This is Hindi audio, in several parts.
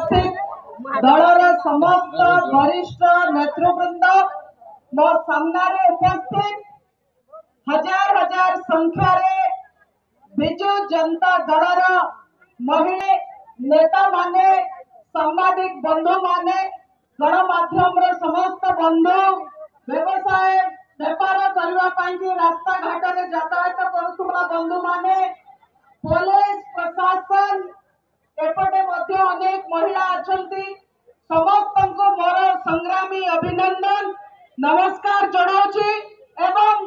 उपस्थित दलर समस्त वरिष्ठ नेतृवृंद मो सामने उपस्थित हजार हजार संख्यार विजु जनता दलर महिला नेता माने सांबादिक बंधु माने गणमाध्यम समस्त बंधु व्यवसाय बेपार करने रास्ता घाट में यातायात करुवा बंधु माने पुलिस प्रशासन एपटे अनेक महिला अच्छा समस्त को मोर संग्रामी अभिनंदन नमस्कार जनाऊँगी एवं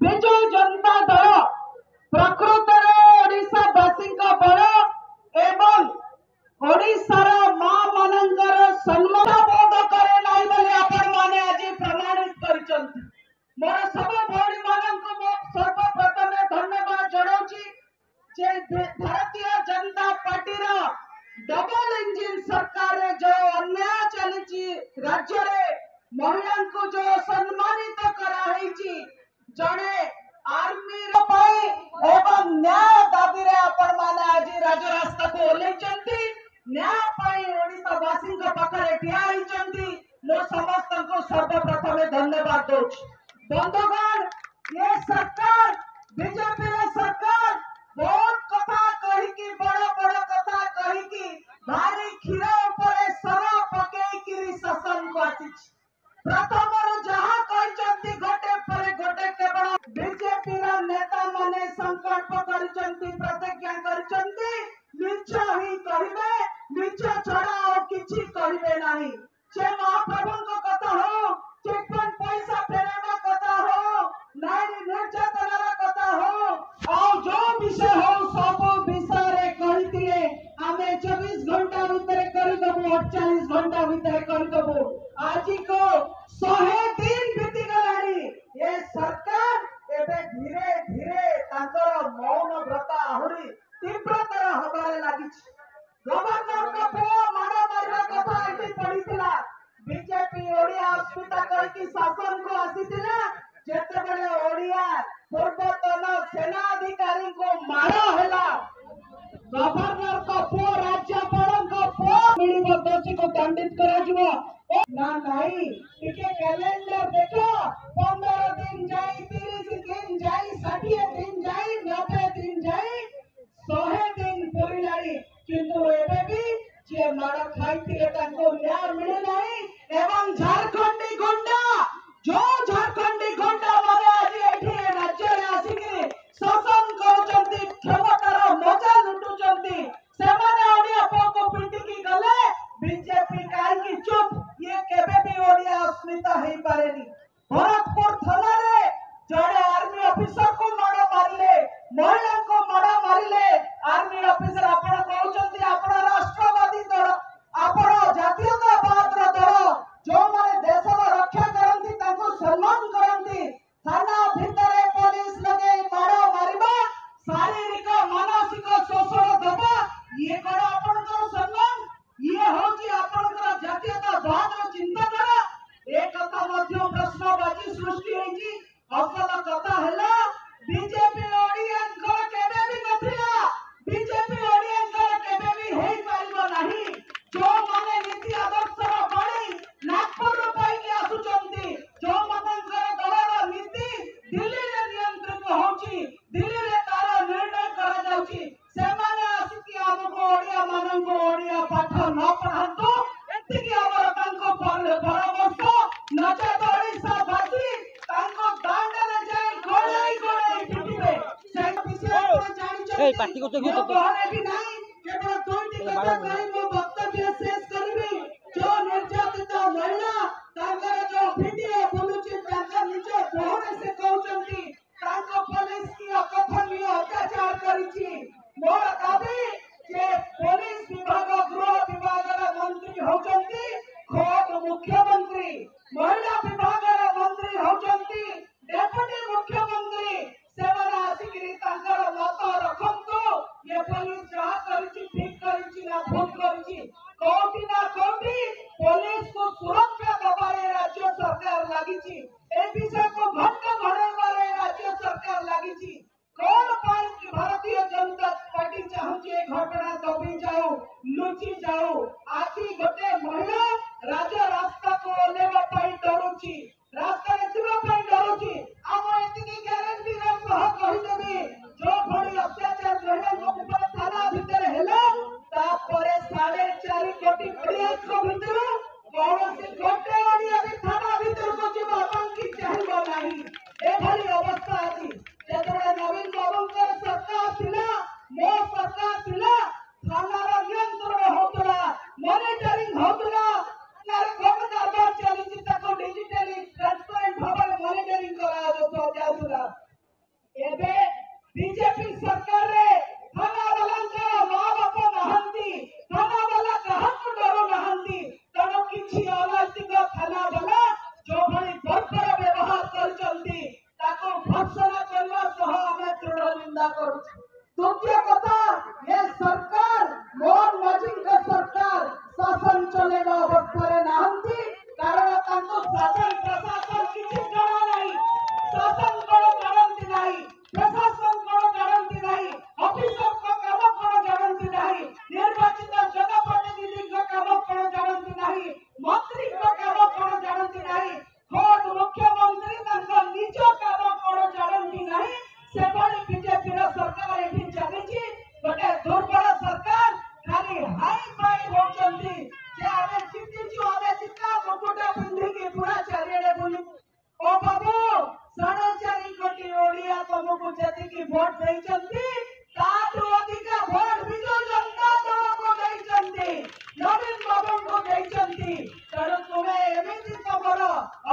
विजु जनता दल प्रकृत ओडिशावासी बड़ एवं ओडिशार मां मानकर सम्मान बोध करे नहीं बोली आपण माने आज प्रमाणित करिसंती। मोर सब भौणी मानक सर्वप्रथम धन्यवाद जनाऊँगी जे Bharatiya Janata party double engine सरकार जो अन्याय चली राज्य में महिला को जो सम्मानित कराई जड़े आर्मी एवं न्याय दाबी आपण माने आज राजरास्ता को ओल्लैचंती न्याय पाई ओडिशावासी पाखरे ठिया होइचंती मो समस्त को सर्वप्रथम धन्यवाद दउछि। बंधुगण ये सरकार बीजेपी सरकार बहुत कथा कही बड़ बड़ कथा कही भारी क्षीर उपर सर पकई शासन को आसी प्रथम जहाँ कहते गोटे पर गोटे केवल बीजेपी नेता माने संकल्प करिसंती प्रतिज्ञा करिसंती मिछ ही कहिबे मिछ छड़ा और किछि कहिबे नाही से महाप्रभु कथा हो चिटफंड पैसा फेरवा कथा हो नारी निर्यातनार कथा हो और जो विषय हो सब विषय रे कहितिले आमे 24 घंटा भीतर कर दबो 48 घंटा भीतर कर दबो आज को 100 दिन बीती गलानी ये सरकार एबे धीरे धीरे तांकर मौन व्रत आहुरी तीव्रतर हबारे लागि गवर्नर का पुआ मारा मारा कथा एठी पडिथिला बीजेपी ओडिया अस्मिता करके शासन को आसीथिला जेते बेले ओडिया पूर्वतन सेनाधिकारी को मारा हैला गवर्नर का पुआ राज्यपाल का पुआ मिलिब दोषी को दंडित करा जिवो ना नहीं टिके कैलेंडर देखो 15 दिन जाई 30 दिन जाई 60 दिन जाई 90 दिन जाई 100 दिन परिलानी किंतु एबे भी जे मार खाइथिले ताको न्याय मिले नहीं एवं झारखंडी गुंडा जो झारखंडी गुंडा माने आज एठी राज्य रे आसीकि शासन करूचंती क्षमतार मजा लुटुचंती से माने ओडिया पोको पिटिकी गले बीजेपी काई की चुप ये केबे भी ओडिया अस्मिता हेई पारेनी भरतपुर थाना रे जड़े आर्मी ऑफिसर को माड़ मारले महिला को माड़ मारले आर्मी ऑफिसर आपण कहउचंती आपण राष्ट्रवादी दल आपण जातीयतावाद दल जो माने देशर रक्षा करंती ताको सम्मान करंती थाना भितरे पुलिस लगे माड़ मारिबा शारीरिक मानसिक शोषण दबा ये कोन आपनकर सम्मान ये होची आपनकर जातीयतावाद चिंताधारा एक कथा मध्य प्रश्नवाची सृष्टि होईची असल कथा हैला बीजेपी ओडियन को केबे भी नथिला बीजेपी ओडियन को केबे भी हेई पारिबो नाही जो माने नीति आदर्श बणी नागपुर पाई के आसुचंती जो मनकर दलर नीति दिल्ली रे नियंत्रित होची दिल्ली रे तार निर्णय करा जाउची से माने आसिकी हमको ओडिया माननको ओडिया पाठ न पढांतो एतिकी हमर तांको परामर्श नचे ओडिशावासी तांको दांडले जाई गोळाई गोळाई पिटिबे से विषय पर जानि ए पार्टी को तो क्यों तो भी नहीं केवल दुईटी कथा कहि मो वक्तव्य शेष करबी जो निर्यातित महिला तांकर जो वीडियो बोलुची तांकर निजे बोहरे से कहउचंती तांको पुलिस की अकथनीय अत्याचार करिची मोर दाबी जे पुलिस विभाग गृह विभाग मंत्री होचंती खोद मुख्यमंत्री महिला विभाग मंत्री होचंती डेप्यूटी मुख्यमंत्री सेवाना आसिकरी तांकर मत रखंतो ये पुलिस जहा करिची ठीक करिची ना भूल महिला राज रास्ता को ओह्लेवा ପାଇଁ ଡରୁଛି, ରାସ୍ତାରେ ଯିବା ପାଇଁ ଡରୁଛି। ଆମ ଏତିକି ଗ୍ୟାରେଣ୍ଟିର ସହ କହିଦେବି, ଯୋଉ ଭଳି ଅତ୍ୟାଚାର ମହିଳାଙ୍କ ଉପରେ ଥାନା ଭିତରେ ହେଲା, ତାପରେ 4.5 କୋଟି ଓଡ଼ିଆଙ୍କ ଭିତରୁ କୌଣସି ଗୋଟେ ଓଡ଼ିଆ ବି ଥାନା ଭିତରକୁ ଯିବା ପାଇଁ କି ଚାହିଁବ ନାହିଁ। ଏଭଳି ଅବସ୍ଥା ଅଛି। ଯେତେବେଳେ ନବୀନ ବାବୁଙ୍କର ସରକାର ଥିଲା, ମୋ ସରକାର ଥିଲା, ଥାନାର ନିୟନ୍ତ୍ରଣ ହଉଥିଲା, ମନିଟରିଂ ହଉଥିଲା, କଣ କାରବାର ଚାଲିଛି ତାକୁ ଡିଜିଟାଲି ଟ୍ରାନ୍ସପାରେଣ୍ଟ ଭାବରେ ମନିଟରିଂ କରାଯାଉଥିଲା। ଏବେ ବିଜେପି ସରକାରରେ ଥାନାବାଲାଙ୍କର ମା ବାପ ନାହାନ୍ତି, ଥାନାବାଲା କାହାକୁ ଡରୁ ନାହାନ୍ତି। ତେଣୁ କିଛି ଅନୈତିକ ଥାନାବାଲା ଯୋଉଭଳି ବର୍ବର ବ୍ୟବହାର କରିଛନ୍ତି, ତାକୁ ଭର୍ତ୍ସନା କରିବା ସହ ଆମେ ଦୃଢ଼ ନିନ୍ଦା କରୁଛୁ। ଦ୍ୱିତୀୟ କଥା, ଏ ସରକାର ମୋହନ ମାଝୀଙ୍କ ସରକାର ଶାସନ ଚଲେଇବା ଅବସ୍ଥାରେ ନାହାନ୍ତି, କାରଣ ତାଙ୍କୁ ଶାସନ ପ୍ରଶାସନ କିଛି ଜଣା ନାହିଁ। ଶାସନ କଣ ଜାଣନ୍ତି ନାହିଁ, ପ୍ରଶାସନ କଣ ଜାଣନ୍ତି ନାହିଁ, ଅଫିସରଙ୍କ କାମ କଣ ଜାଣନ୍ତି ନାହିଁ, ନିର୍ବାଚିତ ଜନପ୍ରତିନିଧିଙ୍କ କାମ କଣ ଜାଣନ୍ତି ନାହିଁ, ମନ୍ତ୍ରୀଙ୍କ କାମ କଣ ଜାଣନ୍ତି ନାହିଁ, ଖୋଦ୍ ମୁଖ୍ୟମନ୍ତ୍ରୀ ତାଙ୍କ ନିଜ କାମ କଣ ଜାଣନ୍ତି ନାହିଁ। ସେଭଳି ବିଜେପିର ସରକାର ଏଠି ଚାଲିଛି। ଗୋଟେ ଦୁର୍ବଳ ସରକାର, ଖାଲି ହାଇ ଫାଇ ହଉଛନ୍ତି ଯେ ଆମେ ଜିତିଛୁ, ଆମେ ଚିତା ମୁକୁଟ ପିନ୍ଧିକି ପୁରା ଚାରିଆଡେ ବୁଲିବୁ। ଓ ବାବୁ, 4.5 କୋଟି ଓଡ଼ିଆ ତମକୁ ଯେତିକି ଭୋଟ ଦେଇଛନ୍ତି, ତାଠୁ ଅଧିକା ଭୋଟ ବିଜୁ ଜନତା ଦଳକୁ ଦେଇଛନ୍ତି, ନବୀନ ବାବୁଙ୍କୁ ଦେଇଛନ୍ତି। ତେଣୁ ତୁମେ ଏମିତି ତମର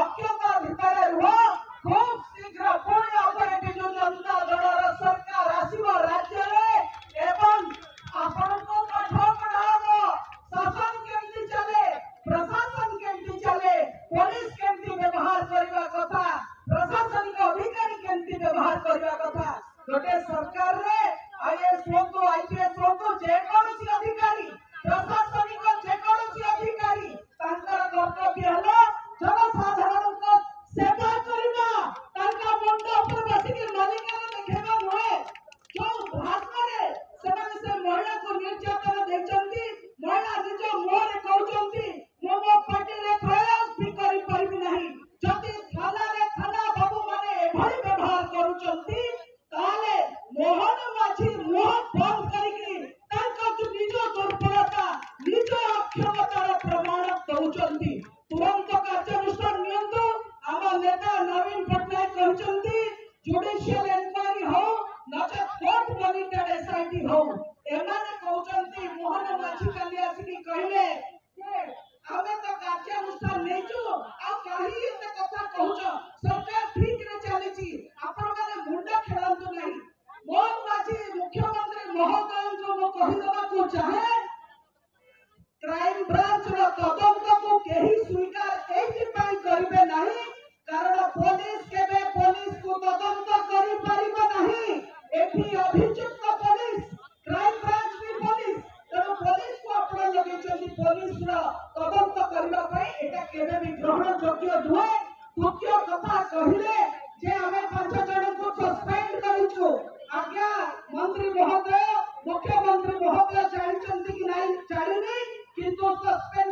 ଅକ୍ଷତା ଭିତରେ ରୁହ। ଖୁବ୍ ଶୀଘ୍ର ପୁଣି ଆଉଥରେ ବିଜୁ ଜନତା ଦଳର ସରକାର ଆସିବ ରାଜ୍ୟରେ ଏବଂ ଆପଣଙ୍କୁ ପାଠ ପଢାହବ। ଶାସନ କେମିତି ଚାଲେ, ପ୍ରଶାସନ କେମିତି ଚାଲେ, ପୋଲିସ କେମିତି ବ୍ୟବହାର କରିବା କଥା, ପ୍ରଶାସନିକ ଅଧିକାରୀ କେମିତି ବ୍ୟବହାର କରିବା କଥା। ଗୋଟେ ସରକାରରେ ଆଇଏଏସ୍ ହୁଅନ୍ତୁ, ଆଇପିଏସ୍ ହୁଅନ୍ତୁ, ଯେକୌଣସି ଅଧିକାରୀ, ପ୍ରଶାସନିକ ଯେକୌଣସି ଅଧିକାରୀ, ତାଙ୍କର କର୍ତ୍ତବ୍ୟ ହେଲା ଜନସାଧାରଣଙ୍କ ସେବା କରିବା। ତାଙ୍କ ମୁଣ୍ଡ ଉପରେ ବସିକି ମାଲିକାନା ଦେଖେଇବା ନୁହେଁ। ଯୋଉ ଭାଷଣରେ ସେମାନେ ସେ ମହିଳାକୁ ନିର୍ଯାତନା ଦେଇଛନ୍ତି, ମହିଳା ନିଜ ମୁହଁରେ କହୁଛନ୍ତି, ମୁଁ ମୋ ପାର୍ଟିରେ ପ୍ରୟାସ ବି କରିପାରିବି ନାହିଁ। ଯଦି ଥାନାରେ ଥାନା ବାବୁ ମାନେ ଏଭଳି ବ୍ୟବହାର କରୁଛନ୍ତି, ତାହେଲେ ମୋହନ ମାଝୀ ମୁହଁ ବନ୍ଦ କରିକି ତାଙ୍କ ନିଜ ଦୁର୍ବଳତା, ନିଜ ଅକ୍ଷମତାର ପ୍ରମାଣ ଦଉଛନ୍ତି। ତୁରନ୍ତ କାର୍ଯ୍ୟାନୁଷ୍ଠାନ ନିଅନ୍ତୁ। ଆମ ନେତା ନବୀନ ପଟ୍ଟନାୟକ କହିଛନ୍ତି, ଜୁଡିସିଆଲ ଏନକ୍ୱାରି ହଉ, ନଚେତ୍ କୋର୍ଟ ମନିଟର୍ଡ ଏସଆଇଟି ହଉ। ଏମାନେ କହୁଛନ୍ତି, ମୋହନ ମାଝୀ କାଲି ଆସିକି କହିଲେ ଯେ ଆମେ ତ କାର୍ଯ୍ୟାନୁଷ୍ଠାନ ନେଇଛୁ, ଆଉ କାହିଁ ଏତେ କଥା କହୁଛ, ସରକାର ଠିକରେ ଚାଲିଛି, ଆପଣମାନେ ମୁଣ୍ଡ ଖେଳନ୍ତୁ ନାହିଁ। ମୋହନ ମାଝୀ ମୁଖ୍ୟମନ୍ତ୍ରୀ ମହୋଦୟଙ୍କୁ ମୁଁ କହିଦେବାକୁ ଚାହେଁ, କ୍ରାଇମ ବ୍ରାଞ୍ଚର ତଦନ୍ତକୁ କେହି ସ୍ୱୀକାର ଏଇଥିପାଇଁ କରିବେ ନାହିଁ, କାରଣ ପୋଲିସ କେବେ ପୋଲିସକୁ ତଦନ୍ତ କରିପାରିବ ନାହିଁ। ଏଠି ଅଭିଯୁକ୍ତ ପୋଲିସ, କ୍ରାଇମ ବ୍ରାଞ୍ଚ ବି ପୋଲିସ। ତେଣୁ ପୋଲିସକୁ ଆପଣ ଲଗେଇଛନ୍ତି ପୋଲିସର ତଦନ୍ତ କରିବା ପାଇଁ, ଏଟା କେବେ ବି ଗ୍ରହଣ ଯୋଗ୍ୟ ନୁହେଁ। ଦ୍ୱିତୀୟ କଥା କହିଲେ ଯେ ଆମେ 5 ଜଣଙ୍କୁ ସସ୍ପେଣ୍ଡ କରିଛୁ। ଆଜ୍ଞା ମନ୍ତ୍ରୀ ମହୋଦୟ, ମୁଖ୍ୟମନ୍ତ୍ରୀ ମହୋଦୟ ଜାଣିଛନ୍ତି କି ନାହିଁ ଜାଣିନି, କିନ୍ତୁ ସସ୍ପେଣ୍ଡ